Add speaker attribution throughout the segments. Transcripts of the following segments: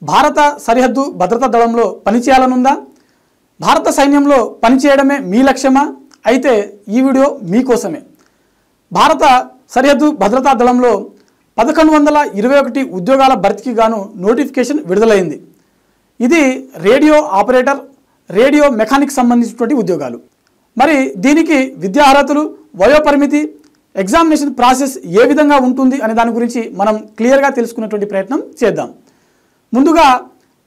Speaker 1: భారత సరిహద్దు భద్రతా దళంలో పనిచేయాలనుందా? భారత సైన్యంలో పనిచేయడమే మీ లక్ష్యమా? అయితే ఈ వీడియో మీకోసమే. భారత సరిహద్దు భద్రతా దళంలో 1121 ఉద్యోగాల భర్తీకి గాను నోటిఫికేషన్ విడుదలైంది. ఇది రేడియో ఆపరేటర్, రేడియో మెకానిక్ సంబంధించినటువంటి ఉద్యోగాలు. మరి దీనికి విద్యా అర్హతలు, వయోపరిమితి, ఎగ్జామినేషన్ ప్రాసెస్ ఏ విధంగా ఉంటుంది అనే దాని గురించి మనం క్లియర్గా తెలుసుకునేటువంటి ప్రయత్నం చేద్దాం. ముందుగా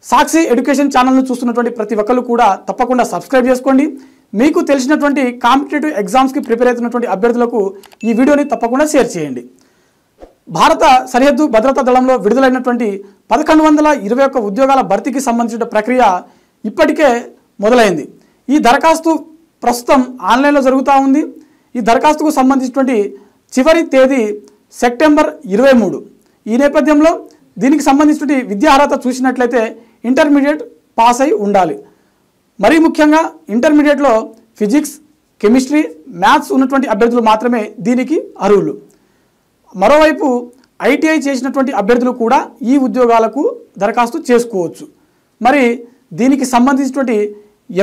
Speaker 1: సాక్షి ఎడ్యుకేషన్ ఛానల్ను చూస్తున్నటువంటి ప్రతి ఒక్కరు కూడా తప్పకుండా సబ్స్క్రైబ్ చేసుకోండి. మీకు తెలిసినటువంటి కాంపిటేటివ్ ఎగ్జామ్స్కి ప్రిపేర్ అవుతున్నటువంటి అభ్యర్థులకు ఈ వీడియోని తప్పకుండా షేర్ చేయండి. భారత సరిహద్దు భద్రతా దళంలో విడుదలైనటువంటి 1121 ఉద్యోగాల భర్తీకి సంబంధించిన ప్రక్రియ ఇప్పటికే మొదలైంది. ఈ దరఖాస్తు ప్రస్తుతం ఆన్లైన్లో జరుగుతూ ఉంది. ఈ దరఖాస్తుకు సంబంధించినటువంటి చివరి తేదీ సెప్టెంబర్ 23. ఈ నేపథ్యంలో దీనికి సంబంధించిన విద్యా అర్హత చూసినట్లయితే ఇంటర్మీడియట్ పాస్ అయి ఉండాలి. మరీ ముఖ్యంగా ఇంటర్మీడియట్లో ఫిజిక్స్, కెమిస్ట్రీ, మ్యాథ్స్ ఉన్నటువంటి అభ్యర్థులు మాత్రమే దీనికి అర్హులు. మరోవైపు ఐటీఐ చేసినటువంటి అభ్యర్థులు కూడా ఈ ఉద్యోగాలకు దరఖాస్తు చేసుకోవచ్చు. మరి దీనికి సంబంధించినటువంటి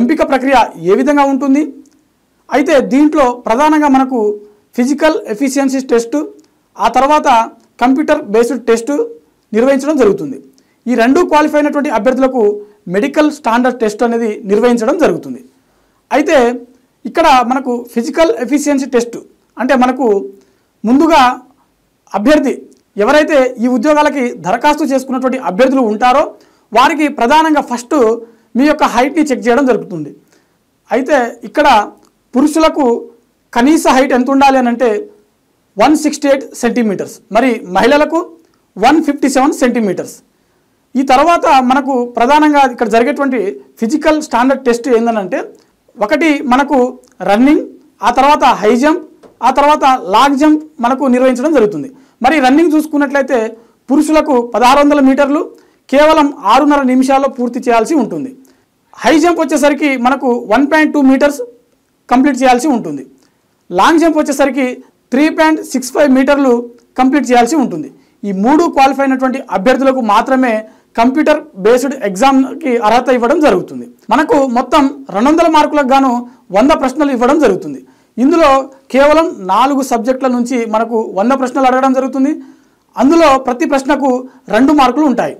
Speaker 1: ఎంపిక ప్రక్రియ ఏ విధంగా ఉంటుంది? అయితే దీంట్లో ప్రధానంగా మనకు ఫిజికల్ ఎఫిషియన్సీ టెస్టు, ఆ తర్వాత కంప్యూటర్ బేస్డ్ టెస్టు నిర్వహించడం జరుగుతుంది. ఈ రెండు క్వాలిఫై అయినటువంటి అభ్యర్థులకు మెడికల్ స్టాండర్డ్ టెస్ట్ అనేది నిర్వహించడం జరుగుతుంది. అయితే ఇక్కడ మనకు ఫిజికల్ ఎఫిషియన్సీ టెస్ట్ అంటే మనకు ముందుగా అభ్యర్థి ఎవరైతే ఈ ఉద్యోగాలకి దరఖాస్తు చేసుకున్నటువంటి అభ్యర్థులు ఉంటారో వారికి ప్రధానంగా ఫస్ట్ మీ యొక్క హైట్ని చెక్ చేయడం జరుగుతుంది. అయితే ఇక్కడ పురుషులకు కనీస హైట్ ఎంత ఉండాలి అని అంటే 168 సెంటీమీటర్స్, మరి మహిళలకు 157 సెంటీమీటర్స్. ఈ తర్వాత మనకు ప్రధానంగా ఇక్కడ జరిగేటువంటి ఫిజికల్ స్టాండర్డ్ టెస్ట్ ఏంటంటే ఒకటి మనకు రన్నింగ్, ఆ తర్వాత హై జంప్, ఆ తర్వాత లాంగ్ జంప్ మనకు నిర్వహించడం జరుగుతుంది. మరి రన్నింగ్ చూసుకున్నట్లయితే పురుషులకు 1600 మీటర్లు కేవలం 6.5 నిమిషాల్లో పూర్తి చేయాల్సి ఉంటుంది. హై జంప్ వచ్చేసరికి మనకు 1.2 మీటర్స్ కంప్లీట్ చేయాల్సి ఉంటుంది. లాంగ్ జంప్ వచ్చేసరికి 3.65 మీటర్లు కంప్లీట్ చేయాల్సి ఉంటుంది. ఈ మూడు క్వాలిఫై అయినటువంటి అభ్యర్థులకు మాత్రమే కంప్యూటర్ బేస్డ్ ఎగ్జామ్కి అర్హత ఇవ్వడం జరుగుతుంది. మనకు మొత్తం 200 మార్కులకు గాను 100 ప్రశ్నలు ఇవ్వడం జరుగుతుంది. ఇందులో కేవలం 4 సబ్జెక్టుల నుంచి మనకు 100 ప్రశ్నలు అడగడం జరుగుతుంది. అందులో ప్రతి ప్రశ్నకు 2 మార్కులు ఉంటాయి.